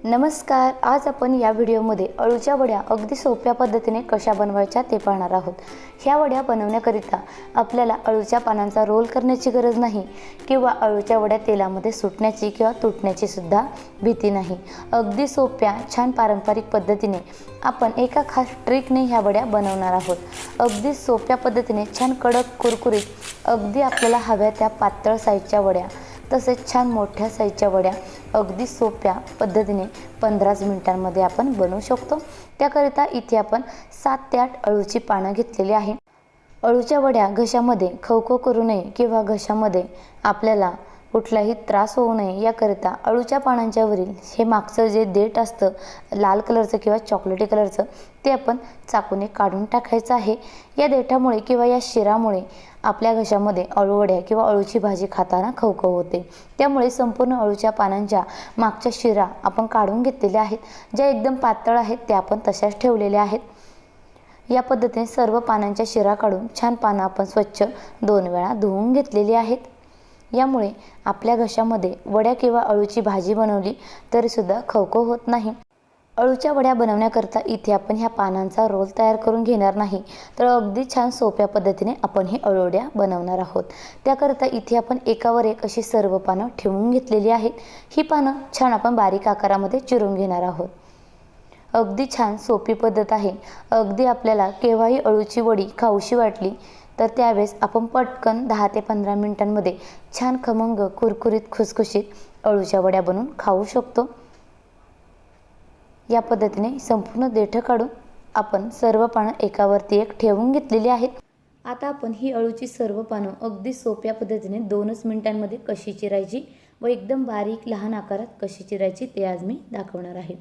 नमस्कार. आज आपण या व्हिडिओमध्ये अळूच्या वड्या अगदी सोप्या पद्धतीने कशा बनवायच्या ते पाहणार आहोत. ह्या वड्या बनवण्याकरिता आपल्याला अळूच्या पानांचा रोल करण्याची गरज नाही किंवा अळूच्या वड्या तेलामध्ये सुटण्याची किंवा तुटण्याची सुद्धा भीती नाही. अगदी सोप्या छान पारंपरिक पद्धतीने आपण एका खास ट्रिकने ह्या वड्या बनवणार आहोत. अगदी सोप्या पद्धतीने छान कडक कुरकुरीत अगदी आपल्याला हव्या त्या पातळ साईजच्या वड्या तसेच छान मोठ्या साईजच्या वड्या अगदी सोप्या पद्धतीने 15 मिनिटांमध्ये आपण बनवू शकतो. त्याकरिता इथे आपण 7 ते 8 अळूची पानं घेतलेली आहे. अळूच्या वड्या घशामध्ये खवखव करू नये किंवा घशामध्ये आपल्याला कुठलाही त्रास होऊ नये याकरिता अळूच्या पानांच्या वरील हे मागचं जे देठ असतं लाल कलरचं किंवा चॉकलेटी कलरचं ते आपण चाकूने काढून टाकायचं आहे. या देठामुळे किंवा या शिरामुळे आपल्या घशामध्ये अळूवड्या किंवा अळूची भाजी खाताना खवखव होते. त्यामुळे संपूर्ण अळूच्या पानांच्या मागच्या शिरा आपण काढून घेतलेल्या आहेत. ज्या एकदम पातळ आहेत त्या आपण तशाच ठेवलेल्या आहेत. या पद्धतीने सर्व पानांच्या शिरा काढून छान पानं आपण स्वच्छ 2 वेळा धुवून घेतलेली आहेत. यामुळे आपल्या घशामध्ये वड्या किंवा अळूची भाजी बनवली तरीसुद्धा खवखव होत नाही. अळूच्या वड्या बनवण्याकरता इथे आपण ह्या पानांचा रोल तयार करून घेणार नाही, तर अगदी छान सोप्या पद्धतीने आपण ही अळूवड्या बनवणार आहोत. त्याकरता इथे आपण एकावर एक अशी सर्व पानं ठेवून घेतलेली आहेत. ही पानं छान आपण बारीक आकारामध्ये चिरून घेणार आहोत. अगदी छान सोपी पद्धत आहे. अगदी आपल्याला केव्हाही अळूची वडी खाऊशी वाटली तर त्यावेळेस आपण पटकन 10 ते 15 मिनिटांमध्ये छान खमंग कुरकुरीत खुसखुशीत अळूच्या वड्या बनवून खाऊ शकतो. या पद्धतीने संपूर्ण देठं काढून आपण सर्व पानं एकावरती एक ठेवून घेतलेली आहेत. आता आपण ही अळूची सर्व पानं अगदी सोप्या पद्धतीने 2च मिनिटांमध्ये कशी चिरायची व एकदम बारीक लहान आकारात कशी चिरायची ते आज मी दाखवणार आहे.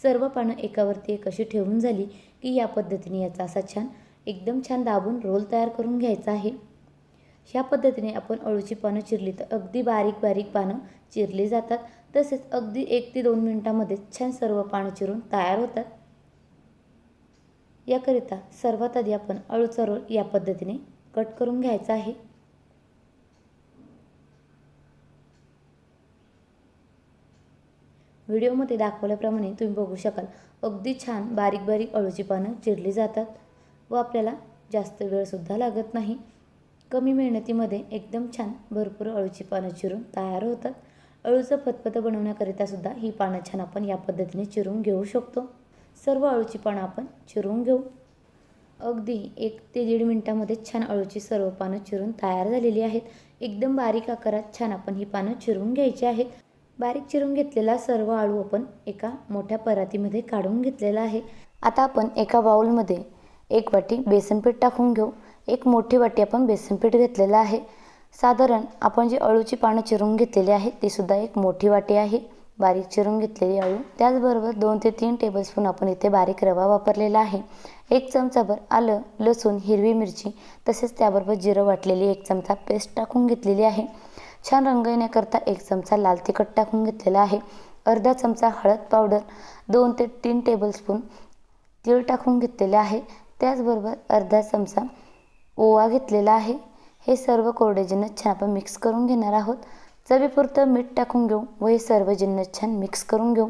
सर्व पानं एकावरती एक अशी ठेवून झाली की या पद्धतीने याचा असा छान एकदम छान दाबून रोल तयार करून घ्यायचा आहे. ह्या पद्धतीने आपण अळूची पानं चिरली तर अगदी बारीक बारीक पानं चिरली जातात. तसेच अगदी 1 ते 2 मिनिटांमध्ये छान सर्व पानं चिरून तयार होतात. याकरिता सर्वात आधी आपण अळूचा रोल या पद्धतीने कट करून घ्यायचा आहे. व्हिडिओमध्ये दाखवल्याप्रमाणे तुम्ही बघू शकाल अगदी छान बारीक बारीक अळूची पानं चिरली जातात व आपल्याला जास्त वेळसुद्धा लागत नाही. कमी मेहनतीमध्ये एकदम छान भरपूर अळूची पानं चिरून तयार होतात. अळूचं फतफतं बनवण्याकरिता सुद्धा ही पानं छान आपण या पद्धतीने चिरून घेऊ शकतो. सर्व अळूची पानं आपण चिरून घेऊ. अगदी 1 ते 1.5 मिनिटामध्ये छान अळूची सर्व पानं चिरून तयार झालेली आहेत. एकदम बारीक आकारात छान आपण ही पानं चिरून घ्यायची आहेत. बारीक चिरून घेतलेला सर्व अळू आपण एका मोठ्या परातीमध्ये काढून घेतलेला आहे. आता आपण एका बाउलमध्ये 1 वाटी बेसनपीठ टाकून घेऊ. एक मोठी वाटी आपण बेसनपीठ घेतलेलं आहे. साधारण आपण जी अळूची पानं चिरून घेतलेली आहेत ती सुद्धा एक मोठी वाटी आहे बारीक चिरून घेतलेली अळू. त्याचबरोबर 2 ते 3 टेबलस्पून आपण इथे बारीक रवा वापरलेला आहे. 1 चमचाभर आलं, लसूण, हिरवी मिरची तसेच त्याबरोबर जिरं वाटलेली 1 चमचा पेस्ट टाकून घेतलेली आहे. छान रंग येण्याकरता 1 चमचा लाल तिखट टाकून घेतलेला आहे. अर्धा चमचा हळद पावडर, 2 ते 3 टेबलस्पून तीळ टाकून घेतलेले आहे. त्याचबरोबर अर्धा चमचा ओवा घेतलेला आहे. हे सर्व कोरडे जिन्नस छान आपण मिक्स करून घेणार आहोत. चवीपुरतं मीठ टाकून घेऊ व हे सर्व जिन्नस छान मिक्स करून घेऊ.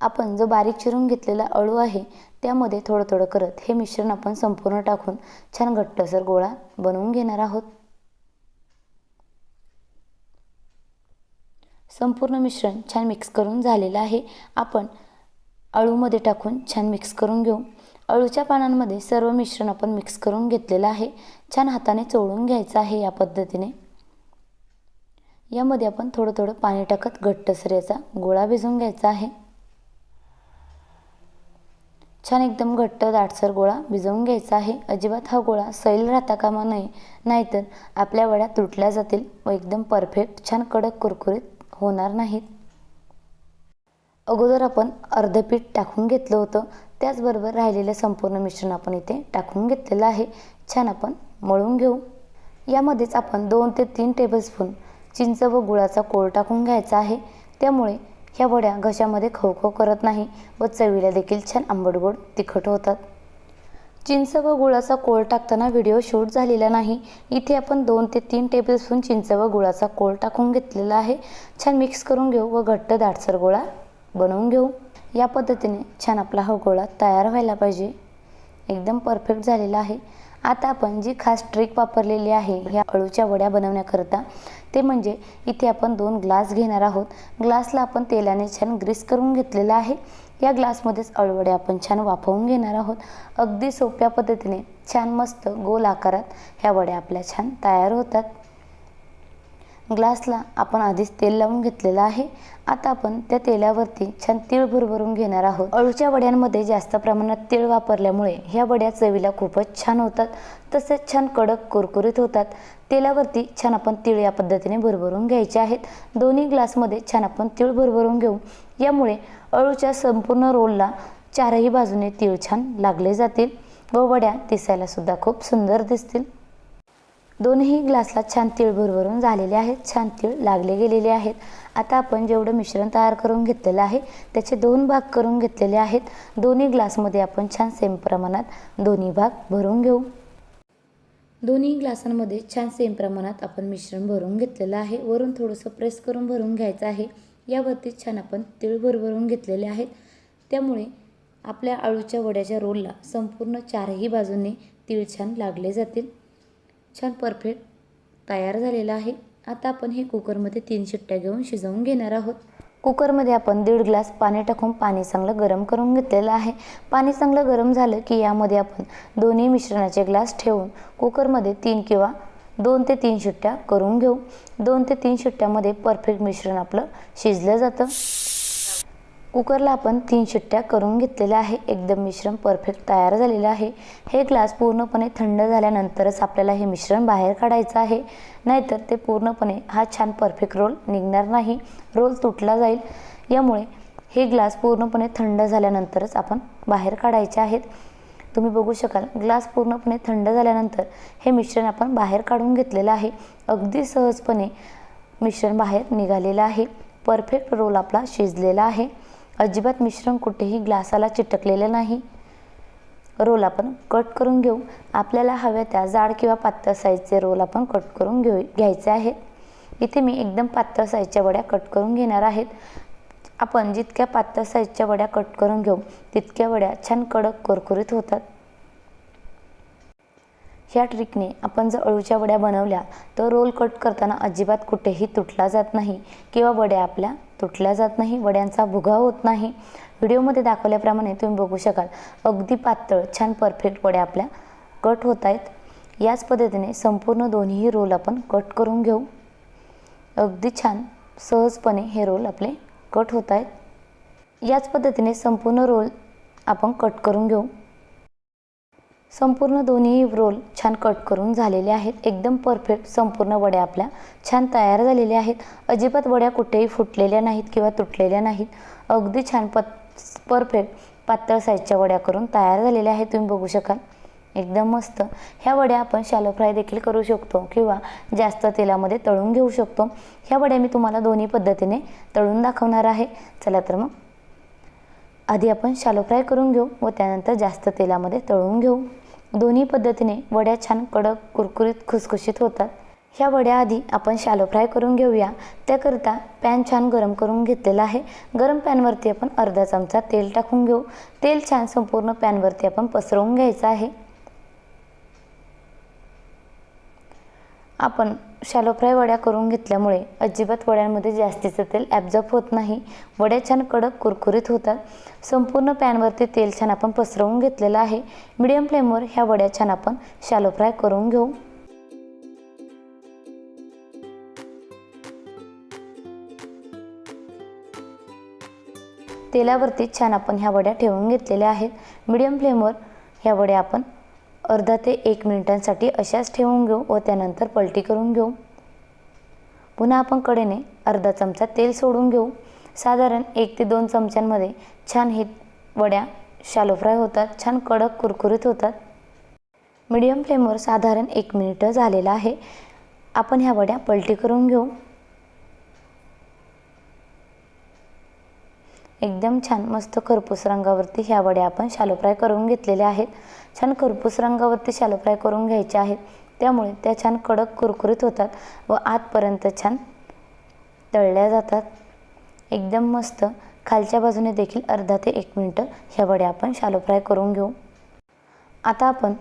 आपण जो बारीक चिरून घेतलेला अळू आहे त्यामध्ये थोडं थोडं करत हे मिश्रण आपण संपूर्ण टाकून छान घट्टसर गोळा बनवून घेणार आहोत. संपूर्ण मिश्रण छान मिक्स करून झालेलं आहे. आपण अळूमध्ये टाकून छान मिक्स करून घेऊ. अळूच्या पानांमध्ये सर्व मिश्रण आपण मिक्स करून घेतलेलं आहे. छान हाताने चोळून घ्यायचं आहे या पद्धतीने. यामध्ये आपण थोडं थोडं पाणी टाकत घट्टसर याचा गोळा भिजवून घ्यायचा आहे. छान एकदम घट्ट दाटसर गोळा भिजवून घ्यायचा आहे. अजिबात हा गोळा सैल राहता कामा नये, नाहीतर आपल्या वड्या तुटल्या जातील व एकदम परफेक्ट छान कडक कुरकुरीत होणार नाहीत. अगोदर आपण अर्ध पीठ टाकून घेतलं होतं. त्याचबरोबर राहिलेलं संपूर्ण मिश्रण आपण इथे टाकून घेतलेलं आहे. छान आपण मळून घेऊ. यामध्येच आपण 2 ते 3 टेबलस्पून चिंच व गुळाचा कोळ टाकून घ्यायचा आहे. त्यामुळे ह्या वड्या घशामध्ये खवखव करत नाही व चवीला देखील छान आंबटगोड तिखट होतात. चिंच व गुळाचा कोळ टाकताना व्हिडिओ शूट झालेला नाही. इथे आपण 2 ते 3 टेबलस्पून चिंच व गुळाचा कोळ टाकून घेतलेला आहे. छान मिक्स करून घेऊ व घट्ट दाटसर गोळा बनवून घेऊ। या पद्धतीने छान आपला हा गोळा तयार व्हायला पाहिजे। एकदम परफेक्ट झालेला आहे। आता आपण जी खास ट्रिक वापरलेली आहे ह्या अळूच्या वड्या बनवण्याकरता, ते म्हणजे इथे आपण 2 ग्लास घेणार आहोत। ग्लासला आपण तेलाने छान ग्रीस करून घेतलेला आहे। या ग्लासमध्येच अळूवड्या आपण छान वाफवून घेणार आहोत। अगदी सोप्या पद्धतीने छान मस्त गोल आकारात ह्या वड्या आपल्या छान तयार होतात। ग्लासला आपण आधीच तेल लावून घेतलेलं आहे। आता आपण त्या तेलावरती छान तीळ भरभरून घेणार आहोत। अळूच्या वड्यांमध्ये जास्त प्रमाणात तीळ वापरल्यामुळे ह्या वड्या चवीला खूपच छान होतात, तसेच छान कडक कुरकुरीत होतात। तेलावरती छान आपण तीळ या पद्धतीने भरभरून घ्यायचे आहेत। दोन्ही ग्लासमध्ये छान आपण तीळ भरभरून घेऊ। यामुळे अळूच्या संपूर्ण रोलला चारही बाजूने तीळ छान लागले जातील व वड्या दिसायला सुद्धा खूप सुंदर दिसतील। दोन्ही ग्लासला छान तीळ भरभरून झालेले आहेत, छान तीळ लागले गेलेले आहेत। आता आपण जेवढं मिश्रण तयार करून घेतलेलं आहे त्याचे 2 भाग करून घेतलेले आहेत। दोन्ही ग्लासमध्ये आपण छान सेम प्रमाणात दोन्ही भाग भरून घेऊ। दोन्ही ग्लासांमध्ये छान सेम प्रमाणात आपण मिश्रण भरून घेतलेलं आहे। वरून थोडंसं प्रेस करून भरून घ्यायचं आहे। यावरती छान आपण तीळ भरभरून घेतलेले आहेत, त्यामुळे आपल्या अळूच्या वड्याच्या रोलला संपूर्ण चारही बाजूंनी तीळ छान लागले जातील। छान परफेक्ट तयार झालेला आहे। आता आपण हे कुकरमध्ये 3 शिट्ट्या घेऊन शिजवून घेणार आहोत। कुकरमध्ये आपण 1.5 ग्लास पाणी टाकून पाणी चांगलं गरम करून घेतलेलं आहे। पाणी चांगलं गरम झालं की यामध्ये आपण दोन्ही मिश्रणाचे ग्लास ठेवून कुकरमध्ये 3 किंवा 2 ते 3 शिट्ट्या करून घेऊ। 2 ते 3 शिट्ट्यामध्ये परफेक्ट मिश्रण आपलं शिजलं जातं। कुकरला आपण 3 शिट्ट्या करून घेतलेल्या आहे। एकदम मिश्रण परफेक्ट तयार झालेलं आहे। हे ग्लास पूर्णपणे थंड झाल्यानंतरच आपल्याला हे मिश्रण बाहेर काढायचं आहे, नाहीतर ते पूर्णपणे हा छान परफेक्ट रोल निघणार नाही, रोल तुटला जाईल। यामुळे हे ग्लास पूर्णपणे थंड झाल्यानंतरच आपण बाहेर काढायचे आहेत। तुम्ही बघू शकाल ग्लास पूर्णपणे थंड झाल्यानंतर हे मिश्रण आपण बाहेर काढून घेतलेलं आहे। अगदी सहजपणे मिश्रण बाहेर निघालेलं आहे। परफेक्ट रोल आपला शिजलेला आहे। अजिबात मिश्रण कुठेही ग्लासाला चिटकलेलं नाही। रोल आपण कट करून घेऊ। आपल्याला हव्या त्या जाड किंवा पातळ साईजचे रोल आपण कट करून घ्यायचे आहेत। इथे मी एकदम पातळ साईजच्या वड्या कट करून घेणार आहेत। आपण जितक्या पातळ साईजच्या वड्या कट करून घेऊ तितक्या वड्या छान कडक कुरकुरीत होतात। ह्या ट्रिकने आपण जर अळूच्या वड्या बनवल्या तर रोल कट करताना अजिबात कुठेही तुटला जात नाही किंवा वड्या आपल्या तुटल्या जात नाही, वड्यांचा भुगा होत नाही। व्हिडिओमध्ये दाखवल्याप्रमाणे तुम्ही बघू शकाल अगदी पातळ छान परफेक्ट वड्या आपल्या कट होत आहेत। याच पद्धतीने संपूर्ण दोन्ही रोल आपण कट करून घेऊ। अगदी छान सहजपणे हे रोल आपले कट होत आहेत। याच पद्धतीने संपूर्ण रोल आपण कट करून घेऊ। संपूर्ण दोन्ही रोल छान कट करून झालेले आहेत। एकदम परफेक्ट संपूर्ण वड्या आपल्या छान तयार झालेल्या आहेत। अजिबात वड्या कुठेही फुटलेल्या नाहीत किंवा तुटलेल्या नाहीत। अगदी छान परफेक्ट पातळ साईजच्या वड्या करून तयार झालेल्या आहेत। तुम्ही बघू शकाल एकदम मस्त। ह्या वड्या आपण शॅलो फ्राय देखील करू शकतो किंवा जास्त तेलामध्ये तळून घेऊ शकतो। ह्या वड्या मी तुम्हाला दोन्ही पद्धतीने तळून दाखवणार आहे। चला तर मग आधी आपण शॅलो फ्राय करून घेऊ व त्यानंतर जास्त तेलामध्ये तळून घेऊ। दोन्ही पद्धतीने वड्या छान कडक कुरकुरीत खुसखुशीत होतात। ह्या वड्या आधी आपण शॅलो फ्राय करून घेऊया। त्याकरता पॅन छान गरम करून घेतलेला आहे। गरम पॅनवरती आपण अर्धा चमचा तेल टाकून घेऊ। तेल छान संपूर्ण पॅनवरती आपण पसरवून घ्यायचं आहे। आपण शॅलो फ्राय वड्या करून घेतल्यामुळे अजिबात वड्यांमध्ये जास्तीचं तेल ॲब्झॉर्ब होत नाही। वड्या छान कडक कुरकुरीत होतात। संपूर्ण पॅनवरती तेल छान आपण पसरवून घेतलेलं आहे। मीडियम फ्लेमवर ह्या वड्या छान आपण शॅलो फ्राय करून घेऊ। तेलावरती छान आपण ह्या वड्या ठेवून घेतलेल्या आहेत। मीडियम फ्लेमवर ह्या वड्या आपण अर्धा ते 1 मिनिटांसाठी अशाच ठेवून घेऊ व त्यानंतर पलटी करून घेऊ। पुन्हा आपण कडेने अर्धा चमचा तेल सोडून घेऊ। साधारण 1 ते 2 चमच्यांमध्ये छान हे वड्या शॅलो फ्राय होतात, छान कडक कुरकुरीत होतात। मीडियम फ्लेमवर साधारण 1 मिनिट झालेला आहे। आपण ह्या वड्या पलटी करून घेऊ। एकदम छान मस्त खरपूस रंगावरती ह्या वड्या आपण शॅलो फ्राय करून घेतलेल्या आहेत। छान खरपूस रंगावरती शॅलो फ्राय करून घ्यायच्या आहेत, त्यामुळे त्या छान कडक कुरकुरीत होतात व आतपर्यंत छान तळल्या जातात। एकदम मस्त खालच्या बाजूने देखील अर्धा ते 1 मिनिट ह्या वड्या आपण शॅलो फ्राय करून घेऊ। आता आपण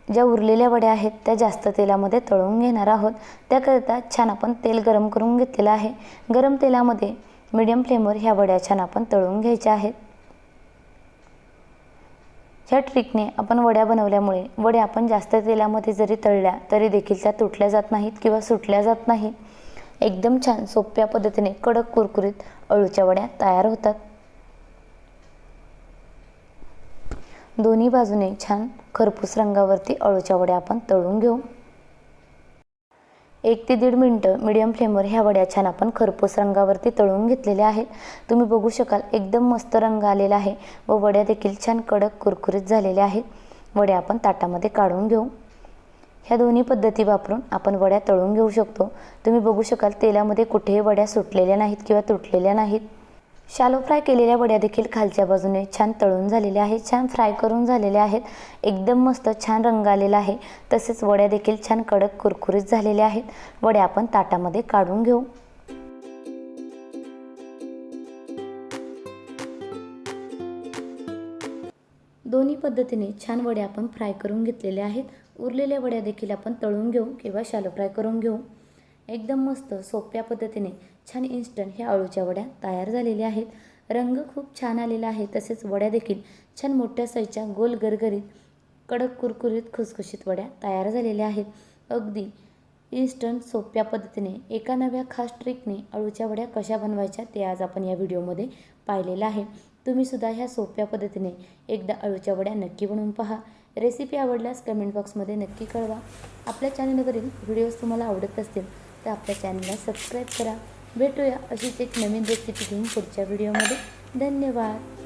ज्या उरलेल्या वड्या आहेत त्या जास्त तेलामध्ये तळून घेणार आहोत। त्याकरिता छान आपण तेल गरम करून घेतलेलं आहे। गरम तेलामध्ये मीडियम फ्लेमवर ह्या वड्या छान आपण तळून घ्यायच्या आहेत। ह्या ट्रिकने आपण वड्या बनवल्यामुळे वड्या आपण जास्त तेलामध्ये जरी तळल्या तरी देखील त्या तुटल्या जात नाहीत किंवा सुटल्या जात नाही। एकदम छान सोप्या पद्धतीने कडक कुरकुरीत अळूच्या वड्या तयार होतात। दोन्ही बाजूने छान खरपूस रंगावरती अळूच्या वड्या आपण तळून घेऊ। 1 ते 1.5 मिनिट मीडियम फ्लेमवर ह्या वड्या छान आपण खरपूस रंगावरती तळून घेतलेल्या आहेत। तुम्ही बघू शकाल एकदम मस्त रंग आलेला आहे व वड्या देखील छान कडक कुरकुरीत झालेल्या आहेत। वड्या आपण ताटामध्ये काढून घेऊ। ह्या दोन्ही पद्धती वापरून आपण वड्या तळून घेऊ शकतो। तुम्ही बघू शकाल तेलामध्ये कुठेही वड्या सुटलेल्या नाहीत किंवा तुटलेल्या नाहीत। शॅलो फ्राय केलेल्या वड्या देखील खालच्या बाजूने छान तळून झालेल्या आहेत, छान फ्राय करून झालेल्या आहेत। एकदम मस्त छान रंग आलेला आहे। तसेच वड्या देखील छान कडक कुरकुरीत झालेल्या आहेत। वड्या आपण ताटामध्ये काढून घेऊ। दोन्ही पद्धतीने छान वड्या आपण फ्राय करून घेतलेल्या आहेत। उरलेल्या वड्या देखील आपण तळून घेऊ किंवा शॅलो फ्राय करून घेऊ। एकदम मस्त सोप्या पद्धतीने छान इन्स्टंट ह्या अळूच्या वड्या तयार झालेल्या आहेत। रंग खूप छान आलेला आहे। तसेच वड्या देखील छान मोठ्या साईजच्या गोल गरगरीत कडक कुरकुरीत खुसखुशीत वड्या तयार झालेल्या आहेत। अगदी इन्स्टंट सोप्या पद्धतीने एका नव्या खास ट्रिकने अळूच्या वड्या कशा बनवायच्या ते आज आपण या व्हिडिओमध्ये पाहिलेलं आहे। तुम्ही सुद्धा ह्या सोप्या पद्धतीने एकदा अळूच्या वड्या नक्की बनवून पहा। रेसिपी आवडल्यास कमेंट बॉक्समध्ये नक्की कळवा। आपल्या चॅनलवरील व्हिडिओज तुम्हाला आवडत असतील तर आपल्या चॅनलला सबस्क्राईब करा। भेटूया अशीच एक नवीन रेसिपी घेऊन पुढच्या व्हिडिओमध्ये। धन्यवाद।